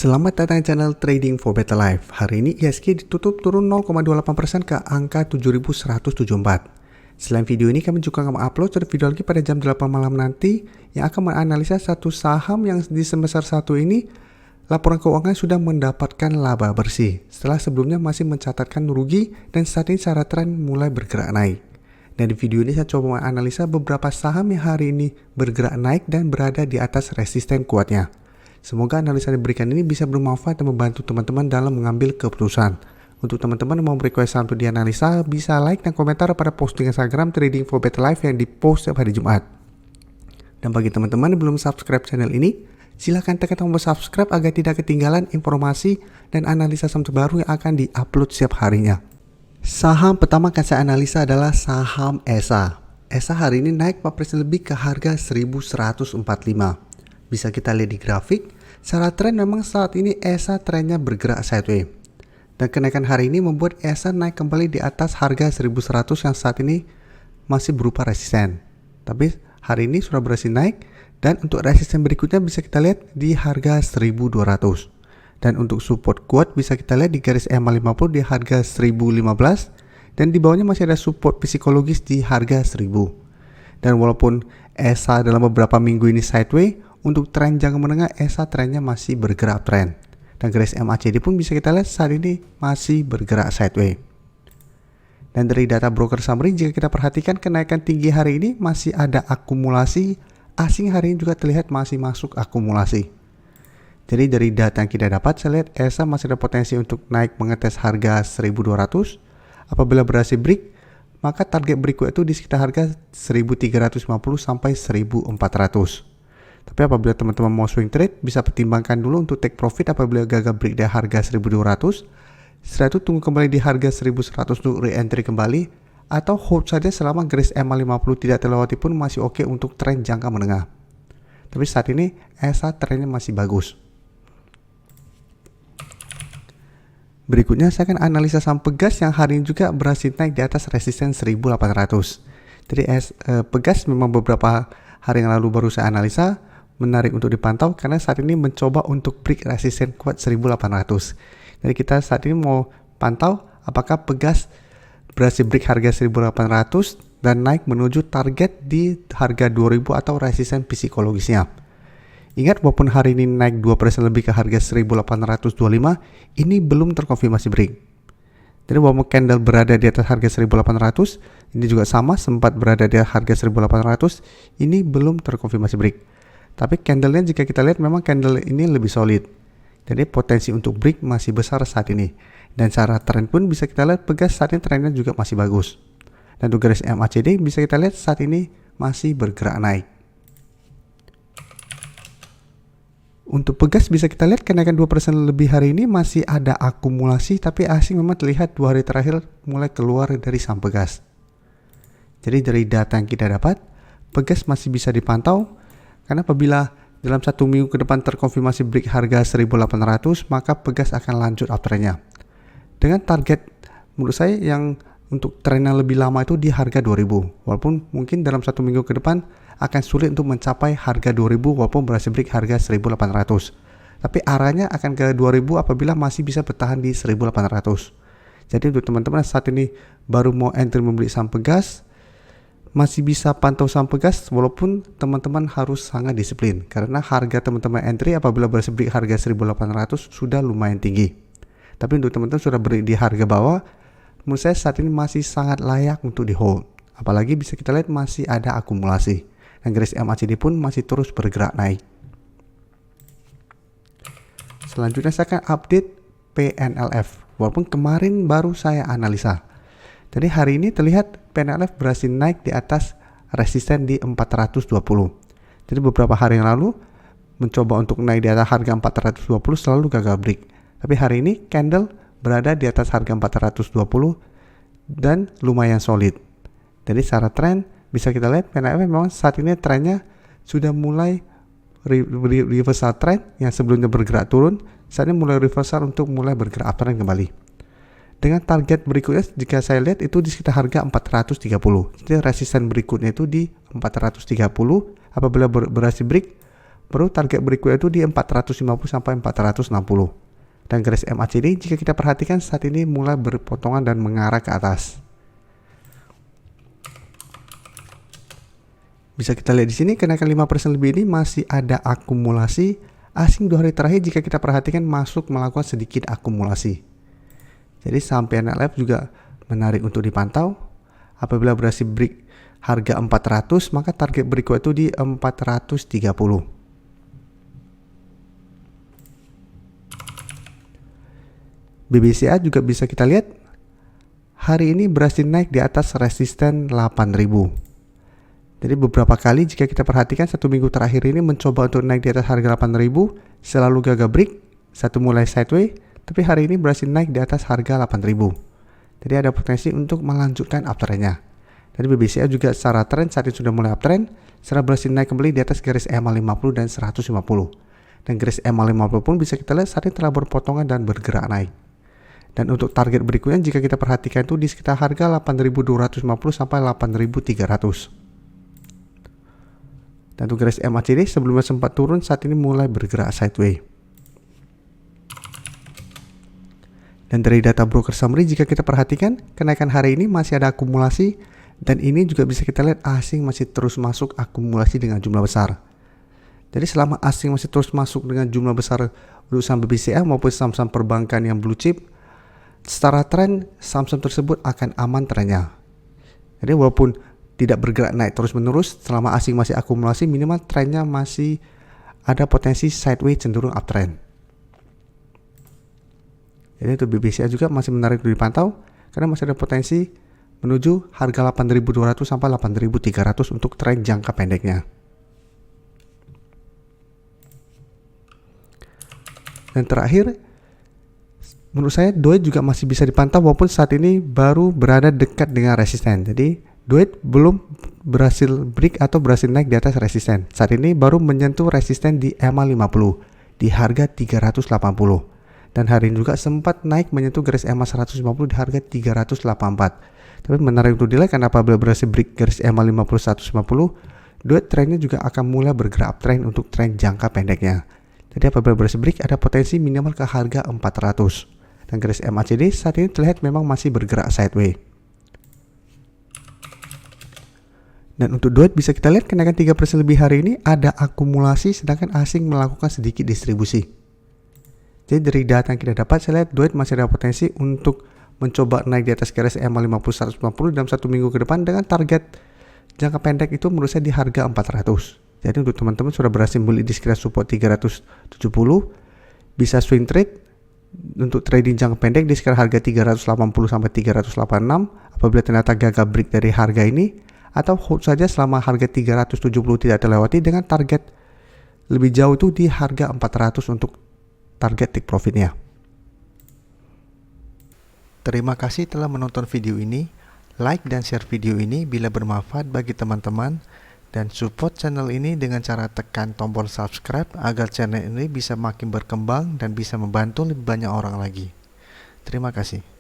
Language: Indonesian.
Selamat datang di channel Trading for Better Life. Hari ini IHSG ditutup turun 0,28% ke angka 7.174. Selain video ini, kami juga akan upload satu video lagi pada jam 8 malam nanti yang akan menganalisa satu saham yang di semester 1 ini laporan keuangan sudah mendapatkan laba bersih setelah sebelumnya masih mencatatkan rugi dan saat ini secara tren mulai bergerak naik. Dan di video ini saya coba menganalisa beberapa saham yang hari ini bergerak naik dan berada di atas resisten kuatnya. Semoga analisa yang diberikan ini bisa bermanfaat dan membantu teman-teman dalam mengambil keputusan. Untuk teman-teman yang mau request saham untuk dianalisa, bisa like dan komentar pada posting Instagram Trading for Better Life yang dipost setiap hari Jumat. Dan bagi teman-teman yang belum subscribe channel ini, silahkan tekan tombol subscribe agar tidak ketinggalan informasi dan analisa saham terbaru yang akan diupload setiap harinya. Saham pertama akan saya analisa adalah saham ESA. ESA hari ini naik 4% lebih ke harga 1145. Bisa kita lihat di grafik, secara tren memang saat ini ESA trennya bergerak sideways. Dan kenaikan hari ini membuat ESA naik kembali di atas harga 1100 yang saat ini masih berupa resisten. Tapi hari ini sudah berhasil naik dan untuk resisten berikutnya bisa kita lihat di harga 1200. Dan untuk support kuat bisa kita lihat di garis EMA 50 di harga 1015 dan di bawahnya masih ada support psikologis di harga 1000. Dan walaupun ESA dalam beberapa minggu ini sideways, untuk tren jangka menengah ESA trennya masih bergerak tren. Dan garis MACD pun bisa kita lihat saat ini masih bergerak sideways. Dan dari data broker summary jika kita perhatikan kenaikan tinggi hari ini masih ada akumulasi, asing hari ini juga terlihat masih masuk akumulasi. Jadi dari data yang kita dapat saya lihat ESA masih ada potensi untuk naik mengetes harga 1200. Apabila berhasil break, maka target berikut itu di sekitar harga 1350 sampai 1400. Tapi apabila teman-teman mau swing trade, bisa pertimbangkan dulu untuk take profit apabila gagal break dari harga 1200. Setelah itu tunggu kembali di harga 1100 untuk re-entry kembali, atau hold saja selama garis EMA 50 tidak terlewati pun masih oke untuk tren jangka menengah. Tapi saat ini ESA trennya masih bagus. Berikutnya saya akan analisa saham Pegas yang hari ini juga berhasil naik di atas resisten 1800. Jadi Pegas memang beberapa hari yang lalu baru saya analisa, menarik untuk dipantau karena saat ini mencoba untuk break resisten kuat 1800. Jadi kita saat ini mau pantau apakah Pegas berhasil break harga 1800 dan naik menuju target di harga 2000 atau resisten psikologisnya. Ingat walaupun hari ini naik 2% lebih ke harga 1825, ini belum terkonfirmasi break. Jadi walaupun candle berada di atas harga 1800, ini juga sama sempat berada di harga 1800, ini belum terkonfirmasi break. Tapi candlenya jika kita lihat memang candle ini lebih solid. Jadi potensi untuk break masih besar saat ini. Dan secara tren pun bisa kita lihat Pegas saat ini trennya juga masih bagus. Dan untuk garis MACD bisa kita lihat saat ini masih bergerak naik. Untuk Pegas bisa kita lihat kenaikan 2% lebih hari ini masih ada akumulasi, tapi asing memang terlihat 2 hari terakhir mulai keluar dari saham Pegas. Jadi dari data yang kita dapat, Pegas masih bisa dipantau karena apabila dalam 1 minggu ke depan terkonfirmasi break harga 1800, maka Pegas akan lanjut uptrendnya. Dengan target menurut saya yang untuk tren yang lebih lama itu di harga 2000. Walaupun mungkin dalam 1 minggu ke depan akan sulit untuk mencapai harga 2000 walaupun berhasil break harga 1800. Tapi arahnya akan ke 2000 apabila masih bisa bertahan di 1800. Jadi untuk teman-teman saat ini baru mau entry membeli saham Pegas, masih bisa pantau saham Pegas walaupun teman-teman harus sangat disiplin karena harga teman-teman entry apabila berhasil break harga 1800 sudah lumayan tinggi. Tapi untuk teman-teman sudah beri di harga bawah, menurut saya saat ini masih sangat layak untuk di hold. Apalagi bisa kita lihat masih ada akumulasi. Dan garis MACD pun masih terus bergerak naik. Selanjutnya saya akan update PNLF. Walaupun kemarin baru saya analisa. Jadi hari ini terlihat PNLF berhasil naik di atas resisten di 420. Jadi beberapa hari yang lalu mencoba untuk naik di atas harga 420 selalu gagal break. Tapi hari ini candle berada di atas harga 420 dan lumayan solid. Jadi secara tren bisa kita lihat PNLF memang saat ini trennya sudah mulai reversal trend yang sebelumnya bergerak turun, saat ini mulai reversal untuk mulai bergerak uptrend kembali. Dengan target berikutnya jika saya lihat itu di sekitar harga 430. Jadi resisten berikutnya itu di 430. Apabila berhasil break, Baru target berikutnya itu di 450 sampai 460. Dan garis MACD jika kita perhatikan saat ini mulai berpotongan dan mengarah ke atas. Bisa kita lihat di sini kenaikan 5% lebih ini masih ada akumulasi asing 2 hari terakhir. Jika kita perhatikan masuk melakukan sedikit akumulasi. Jadi sampai NLF juga menarik untuk dipantau. Apabila berhasil break harga 400, maka target berikut itu di 430. BBCA juga bisa kita lihat hari ini berhasil naik di atas resisten 8000. Jadi beberapa kali jika kita perhatikan 1 minggu terakhir ini mencoba untuk naik di atas harga 8000, selalu gagal break, satu mulai sideways, tapi hari ini berhasil naik di atas harga 8000. Jadi ada potensi untuk melanjutkan uptrendnya. Jadi BBCA juga secara tren saat ini sudah mulai uptrend, setelah berhasil naik kembali di atas garis EMA 50 dan 150. Dan garis EMA 50 pun bisa kita lihat saat ini telah berpotongan dan bergerak naik. Dan untuk target berikutnya jika kita perhatikan itu di sekitar harga 8.250 sampai 8.300. Dan untuk garis MACD sebelumnya sempat turun, saat ini mulai bergerak sideways. Dan dari data broker summary jika kita perhatikan kenaikan hari ini masih ada akumulasi, dan ini juga bisa kita lihat asing masih terus masuk akumulasi dengan jumlah besar. Jadi selama asing masih terus masuk dengan jumlah besar untuk saham BBCA maupun saham-saham perbankan yang blue chip, secara tren saham-saham tersebut akan aman trennya. Jadi walaupun tidak bergerak naik terus menerus, selama asing masih akumulasi minimal trennya masih ada potensi sideways cenderung uptrend. Jadi untuk BBCA juga masih menarik untuk dipantau karena masih ada potensi menuju harga 8.200 sampai 8.300 untuk tren jangka pendeknya. Dan terakhir, menurut saya DOET juga masih bisa dipantau walaupun saat ini baru berada dekat dengan resisten. Jadi DOET belum berhasil break atau berhasil naik di atas resisten. Saat ini baru menyentuh resisten di EMA 50 di harga 380. Dan hari ini juga sempat naik menyentuh garis EMA 150 di harga 384. Tapi menarik untuk dilihat karena apabila berhasil break garis EMA 50 150, DOET trennya juga akan mulai bergerak uptrend untuk tren jangka pendeknya. Jadi apabila berhasil break ada potensi minimal ke harga 400. Dan garis MACD saat ini terlihat memang masih bergerak sideways. Dan untuk DOET bisa kita lihat kenaikan 3% lebih hari ini ada akumulasi sedangkan asing melakukan sedikit distribusi. Jadi dari data yang kita dapat saya lihat DOET masih ada potensi untuk mencoba naik di atas garis EMA 50 150 dalam 1 minggu ke depan dengan target jangka pendek itu menurut saya di harga 400. Jadi untuk teman-teman sudah berhasil beli di sekitar support 370 bisa swing trade untuk trading jangka pendek di sekitar harga 380 sampai 386 apabila ternyata gagal break dari harga ini, atau hold saja selama harga 370 tidak terlewati dengan target lebih jauh itu di harga 400 untuk target take profitnya. Terima kasih telah menonton video ini. Like dan share video ini bila bermanfaat bagi teman-teman, dan support channel ini dengan cara tekan tombol subscribe agar channel ini bisa makin berkembang dan bisa membantu lebih banyak orang lagi. Terima kasih.